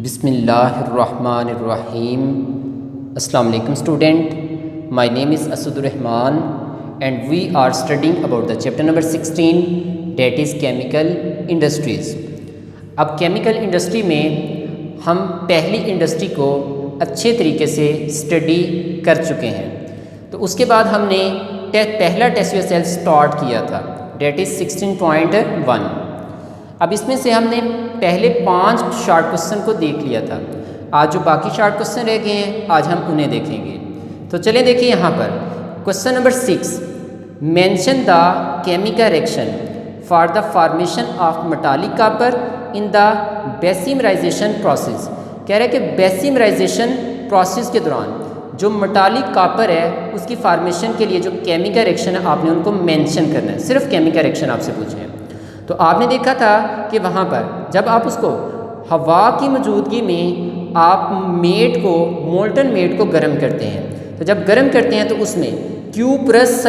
बिस्मिल्लाहिर्रहमानिर्रहीम। अस्सलाम वालेकुम student, my name is Asadurrahman and we are studying about the chapter number 16 that is chemical industries. अब chemical industry में हम पहली इंडस्ट्री को अच्छे तरीके से स्टडी कर चुके हैं। तो उसके बाद हमने पहला टेस्ट सेल स्टार्ट किया था, डेट इज़ 16.1। अब इसमें से हमने पहले 5 शॉर्ट क्वेश्चन को देख लिया था। आज जो बाकी शॉर्ट क्वेश्चन रह गए हैं आज हम उन्हें देखेंगे। तो चलें देखिए यहाँ पर question number 6, mention the chemical reaction for the formation of metallic copper in the Bessemerisation process. कह रहे हैं कि बेसिमराइजेशन प्रोसेस के दौरान जो मेटालिक कॉपर है उसकी फॉर्मेशन के लिए जो केमिकल रिएक्शन है आपने उनको मेंशन करना है। सिर्फ केमिकल रिएक्शन आपसे पूछे हैं। तो आपने देखा था कि वहाँ पर जब आप उसको हवा की मौजूदगी में आप मोल्टन मेट को गर्म करते हैं, तो जब गर्म करते हैं तो उसमें क्यूप्रस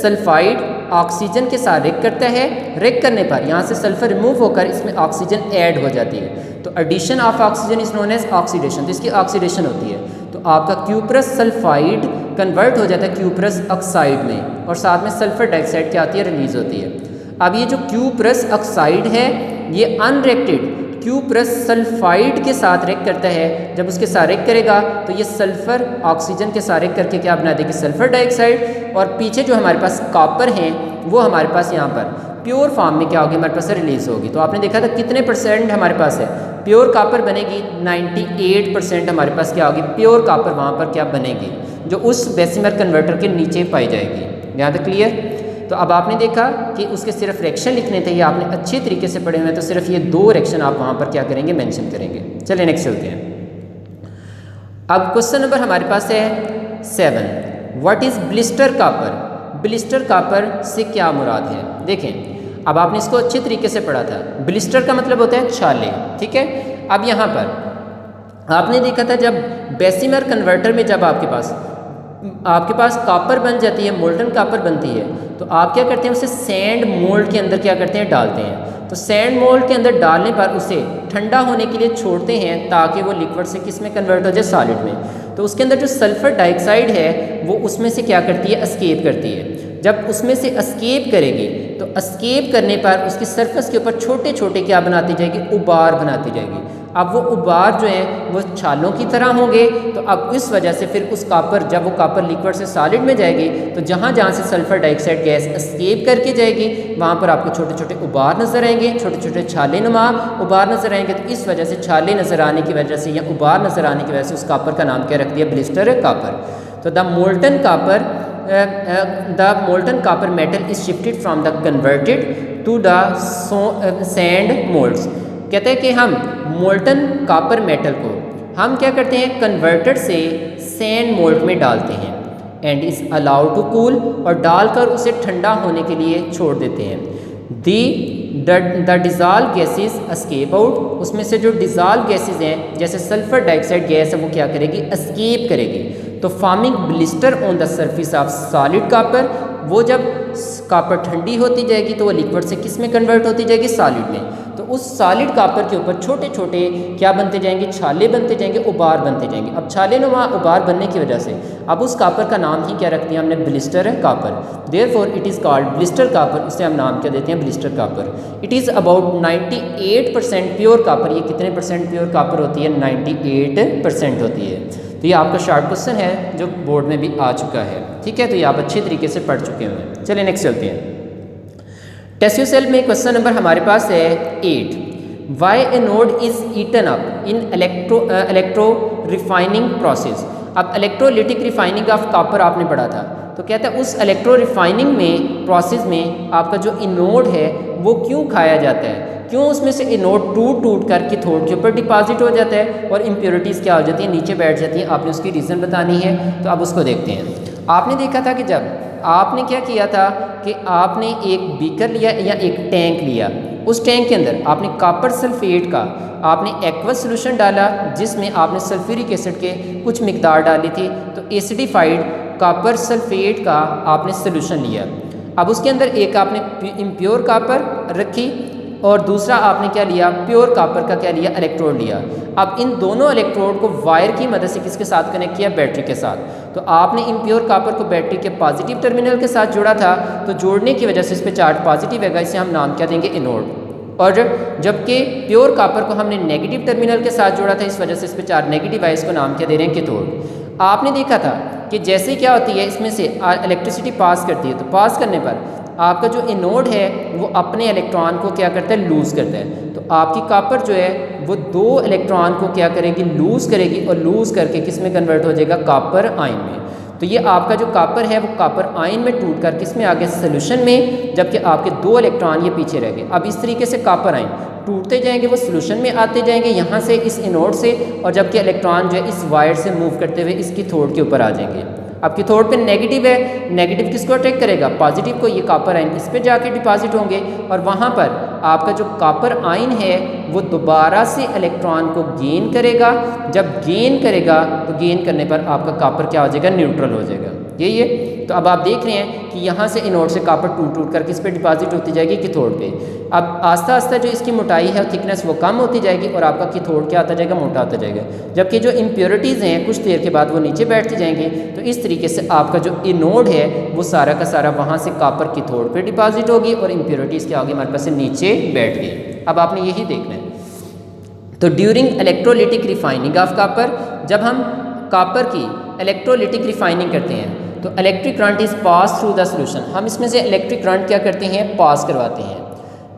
सल्फाइड ऑक्सीजन के साथ रिएक्ट करता है। रिएक्ट करने पर यहाँ से सल्फर रिमूव होकर इसमें ऑक्सीजन ऐड हो जाती है। तो addition of oxygen is known as oxidation. तो इसकी ऑक्सीडेशन होती है तो आपका क्यूप्रस सल्फाइड कन्वर्ट हो जाता है क्यूप्रस ऑक्साइड में और साथ में सल्फर डाइऑक्साइड क्या आती है, रिलीज होती है। अब ये जो क्यूप्रस ऑक्साइड है ये अनरिएक्टेड क्यूप्रस सल्फाइड के साथ रिएक्ट करता है। जब उसके साथ रिएक्ट करेगा तो ये सल्फर ऑक्सीजन के साथ रिएक्ट करके क्या बना देगी, सल्फर डाइऑक्साइड। और पीछे जो हमारे पास कॉपर हैं वो हमारे पास यहाँ पर प्योर फॉर्म में क्या होगी, हमारे पास रिलीज होगी। तो आपने देखा था कितने परसेंट हमारे पास है प्योर कॉपर बनेगी, 98% हमारे पास क्या होगी, प्योर कॉपर वहाँ पर क्या बनेगी जो उस बेसिमर कन्वर्टर के नीचे पाई जाएगी। यहाँ तक क्लियर। तो अब आपने देखा कि उसके सिर्फ रिएक्शन लिखने थे, ये आपने अच्छे तरीके से पढ़े हुए हैं। तो सिर्फ ये 2 रिएक्शन आप वहाँ पर क्या करेंगे, मेंशन करेंगे। चलिए नेक्स्ट चलते हैं। अब क्वेश्चन नंबर हमारे पास है 7, what is blister copper. Blister copper से क्या मुराद है। देखें अब आपने इसको अच्छे तरीके से पढ़ा था। ब्लिस्टर का मतलब होता है छाले, ठीक है। अब यहाँ पर आपने देखा था जब बेसिमर कन्वर्टर में जब आपके पास कॉपर बन जाती है, मोल्टन कॉपर बनती है, तो आप क्या करते हैं उसे सैंड मोल्ड के अंदर क्या करते हैं, डालते हैं। तो सैंड मोल्ड के अंदर डालने पर उसे ठंडा होने के लिए छोड़ते हैं ताकि वो लिक्विड से किस में कन्वर्ट हो जाए, सॉलिड में। तो उसके अंदर जो सल्फर डाइऑक्साइड है वो उसमें से क्या करती है, एस्केप करती है। जब उसमें से एस्केप करेगी तो एस्केप करने पर उसकी सरफेस के ऊपर छोटे छोटे क्या बनाती जाएगी, उबार बनाती जाएगी। अब वो उबार जो है वो छालों की तरह होंगे। तो अब इस वजह से फिर उस कॉपर जब वो कॉपर लिक्विड से सॉलिड में जाएगी तो जहाँ जहाँ से सल्फर डाइऑक्साइड गैस एस्केप करके जाएगी वहाँ पर आपको छोटे छोटे उबार नज़र आएंगे, छोटे छोटे छाले नुमा उबार नज़र आएंगे। तो इस वजह से छाले नज़र आने की वजह से या उबार नज़र आने की वजह से उस कॉपर का नाम क्या रख दिया, ब्लिस्टर कॉपर। तो the molten copper metal is shifted from the converted to the sand moulds. कहते हैं कि हम मोल्टन कॉपर मेटल को हम क्या करते हैं, कन्वर्टेड से सैंड मोल्ड में डालते हैं and is allowed to cool, और डालकर उसे ठंडा होने के लिए छोड़ देते हैं। The dissolve gases escape out, उसमें से जो डिज़ॉल्व गैसेज हैं जैसे सल्फर डाइऑक्साइड गैस है वो क्या करेगी, एस्केप करेगी। तो forming blister on the surface of solid copper, वो जब कॉपर ठंडी होती जाएगी तो वो लिक्विड से किस में कन्वर्ट होती जाएगी, सॉलिड में। तो उस सॉलिड कॉपर के ऊपर छोटे छोटे क्या बनते जाएंगे, छाले बनते जाएंगे, उबार बनते जाएंगे। अब छाले नुमा उबार बनने की वजह से अब उस कॉपर का नाम ही क्या रख दिया हमने, blister copper. Therefore it is called blister copper, उसे हम नाम क्या देते हैं, blister copper. It is about 98% pure copper. ये कितने परसेंट प्योर कॉपर होती है, 98% होती है। तो ये आपका शॉर्ट क्वेश्चन है जो बोर्ड में भी आ चुका है, ठीक है। तो ये आप अच्छे तरीके से पढ़ चुके हैं। चलिए नेक्स्ट चलते हैं। टेस्ट सेल में क्वेश्चन नंबर हमारे पास है 8, why anode is eaten up in electro refining process. अब इलेक्ट्रोलिटिक रिफाइनिंग ऑफ कॉपर आपने पढ़ा था। तो कहता है उस इलेक्ट्रो रिफाइनिंग में प्रोसेस में आपका जो इनोड है वो क्यों खाया जाता है, क्यों उसमें से इनोड टूट कर कैथोड के ऊपर डिपॉजिट हो जाता है और इम्प्योरिटीज़ क्या हो जाती है, नीचे बैठ जाती हैं। आपने उसकी रीज़न बतानी है। तो अब उसको देखते हैं। आपने देखा था कि जब आपने क्या किया था कि आपने एक बीकर लिया या एक टैंक लिया, उस टैंक के अंदर आपने कॉपर सल्फेट का आपने एक्वस सोल्यूशन डाला जिसमें आपने सल्फ्यूरिक एसिड के कुछ मिकदार डाली थी। तो एसिडिफाइड कॉपर सल्फेट का आपने सोल्यूशन लिया। अब उसके अंदर एक आपने इम्प्योर कॉपर रखी और दूसरा आपने क्या लिया, प्योर कापर का क्या लिया, इलेक्ट्रोड लिया। अब इन दोनों इलेक्ट्रोड को वायर की मदद से किसके साथ कनेक्ट किया, बैटरी के साथ। तो आपने इन प्योर कापर को बैटरी के पॉजिटिव टर्मिनल के साथ जोड़ा था, तो जोड़ने की वजह से इस पर चार्ज पॉजिटिव है, इसे हम नाम क्या देंगे, एनोड। और जबकि प्योर कापर को हमने नेगेटिव टर्मिनल के साथ जोड़ा था, इस वजह से इस पर चार्ज नेगेटिव है, इसको नाम क्या दे रहे हैं, कैथोड। आपने देखा था कि जैसे क्या होती है, इसमें से इलेक्ट्रिसिटी पास करती है, तो पास करने पर आपका जो एनोड है वो अपने इलेक्ट्रॉन को क्या करता है, लूज़ करता है। तो आपकी कापर जो है वो 2 इलेक्ट्रॉन को क्या करेगी, लूज़ करेगी, और लूज़ करके किस में कन्वर्ट हो जाएगा, कापर आयन में। तो ये आपका जो कापर है वो कापर आयन में टूट कर किस में आ गया, सोल्यूशन में, जबकि आपके 2 इलेक्ट्रॉन ये पीछे रह गए। अब इस तरीके से कापर आयन टूटते जाएंगे, वो सोल्यूशन में आते जाएंगे यहाँ से, इस एनोड से, और जबकि इलेक्ट्रॉन जो है इस वायर से मूव करते हुए इसकी कैथोड के ऊपर आ जाएंगे। अब कैथोड पे नेगेटिव है, नेगेटिव किसको अट्रैक्ट करेगा, पॉजिटिव को, ये कापर आयन इस पर जाके डिपॉजिट होंगे, और वहाँ पर आपका जो कापर आयन है वो दोबारा से इलेक्ट्रॉन को गेन करेगा। जब गेन करेगा तो गेन करने पर आपका कापर क्या हो जाएगा, न्यूट्रल हो जाएगा। यही है। तो अब आप देख रहे हैं कि यहाँ से एनोड से कापर टूट टूट कर किस पे डिपॉजिट होती जाएगी, कैथोड पे। अब आस्ता आस्ता जो इसकी मोटाई है, थिकनेस, वो कम होती जाएगी, और आपका कैथोड क्या आता जाएगा, मोटा होता जाएगा। जबकि जो इम्प्योरिटीज़ हैं कुछ देर के बाद वो नीचे बैठती जाएंगी। तो इस तरीके से आपका जो एनोड है वो सारा का सारा वहाँ से कापर कैथोड पे डिपॉजिट होगी, और इम्प्योरिटीज़ क्या होगी, हमारे पास से नीचे बैठ गई। अब आपने यही देखना है। तो during electrolytic refining of copper, जब हम कापर की इलेक्ट्रोलिटिक रिफाइनिंग करते हैं तो electric current is pass through the solution, हम इसमें से इलेक्ट्रिक करंट क्या करते हैं, पास करवाते हैं।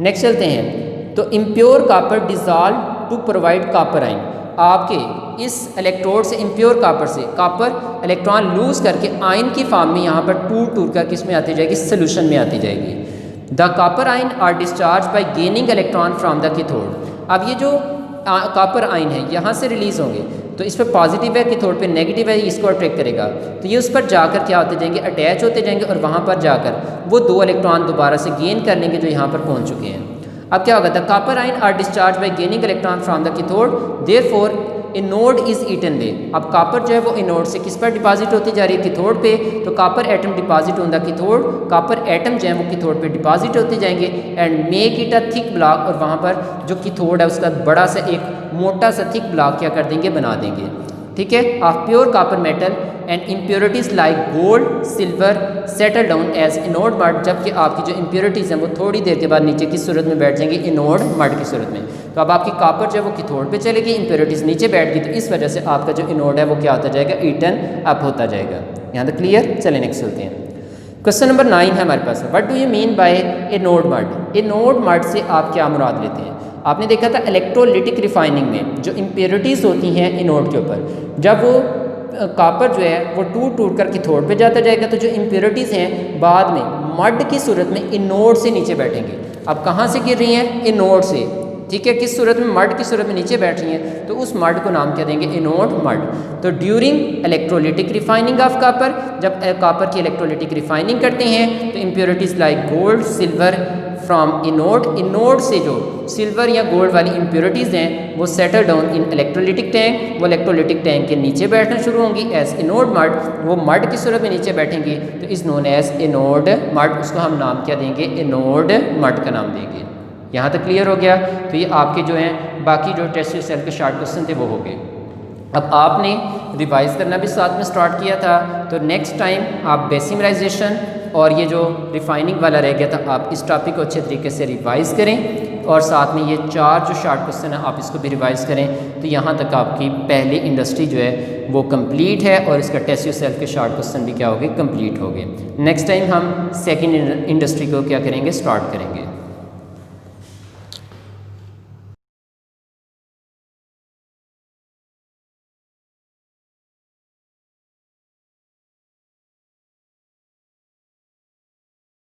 नेक्स्ट चलते हैं। तो impure copper dissolve to provide copper ion, आपके इस इलेक्ट्रोड से, इम्प्योर कापर से कापर इलेक्ट्रॉन लूज करके आयन की फॉर्म में यहाँ पर टूट टूट कर किस में आती जाएगी, सोल्यूशन में आती जाएगी। The copper ion are discharge by gaining electron from the cathode. अब ये जो कापर आयन है यहाँ से रिलीज़ होंगे, तो इस पर पॉजिटिव है, कैथोड पे नेगेटिव है, इसको अट्रैक्ट करेगा। तो ये उस पर जाकर क्या होते जाएंगे, अटैच होते जाएंगे, और वहाँ पर जाकर वो 2 इलेक्ट्रॉन दोबारा से गेन कर लेंगे जो यहाँ पर पहुँच चुके हैं। अब क्या होगा, the copper ion are discharge by gaining electron from the cathode, therefore anode is eaten way. अब कापर जो है वो एनोड से किस पर डिपॉजिट होती जा रही है, कैथोड पे। तो copper atom deposit on the cathode, copper atom जो है वो कैथोड पे डिपॉजिट होते जाएंगे, and make it a thick block, और वहाँ पर जो कैथोड है उसका बड़ा सा एक मोटा सा थिक ब्लॉक क्या कर देंगे, बना देंगे। ठीक है। Of pure copper metal and impurities like gold, silver settle down as anode mud, जबकि आपकी जो इम्प्योरिटीज़ हैं वो थोड़ी देर के बाद नीचे किस सूरत में बैठ जाएंगी, एनोड मड की सूरत में। तो अब आपकी कापर जो है वो कैथोड पे चलेगी, इम्प्योरिटीज़ नीचे बैठ गई, तो इस वजह से आपका जो एनोड है वो क्या होता जाएगा, ईटन अप होता जाएगा। यहाँ तक क्लियर। चले नेक्स्ट चलते हैं। क्वेश्चन नंबर 9 है हमारे पास, what do you mean by anode mud. Anode mud से आप क्या मुराद लेते हैं। आपने देखा था इलेक्ट्रोलिटिक रिफाइनिंग में जो इम्प्योरिटीज़ होती हैं एनोड के ऊपर, जब वो कापर जो है वो टूट टूट कर कैथोड पे जाता जाएगा, तो जो इम्प्योरिटीज़ हैं बाद में मड की सूरत में एनोड से नीचे बैठेंगे। अब कहाँ से गिर रही हैं, एनोड से। ठीक है, किस सूरत में, मड की सूरत में नीचे बैठ रही हैं, तो उस मड को नाम क्या देंगे, एनोड मड। तो during electrolytic refining of copper, जब कापर की इलेक्ट्रोलिटिक रिफाइनिंग करते हैं तो impurities like gold, silver from anode, anode से जो सिल्वर या गोल्ड वाली इम्प्योरिटीज़ हैं वो settle down in electrolytic tank, वो इलेक्ट्रोलिटिक टैंक के नीचे बैठना शुरू होंगी एज एनोड मड, वो मड की सूरत में नीचे बैठेंगी, तो is known as anode mud. उसको हम नाम क्या देंगे, एनोड मड का नाम देंगे। यहाँ तक क्लियर हो गया। तो ये आपके जो हैं बाकी जो टेस्ट सेल के शॉर्ट क्वेश्चन थे वो हो गए। अब आपने रिवाइज़ करना भी साथ में स्टार्ट किया था, तो नेक्स्ट टाइम आप बेसिमराइजेशन और ये जो रिफाइनिंग वाला रह गया था, आप इस टॉपिक को अच्छे तरीके से रिवाइज़ करें, और साथ में ये 4 जो शॉर्ट क्वेश्चन है आप इसको भी रिवाइज़ करें। तो यहाँ तक आपकी पहली इंडस्ट्री जो है वो कंप्लीट है, और इसका टेस्ट योरसेल्फ के शॉर्ट क्वेश्चन भी क्या हो गए, कंप्लीट हो गए। नेक्स्ट टाइम हम सेकेंड इंडस्ट्री को क्या करेंगे, स्टार्ट करेंगे।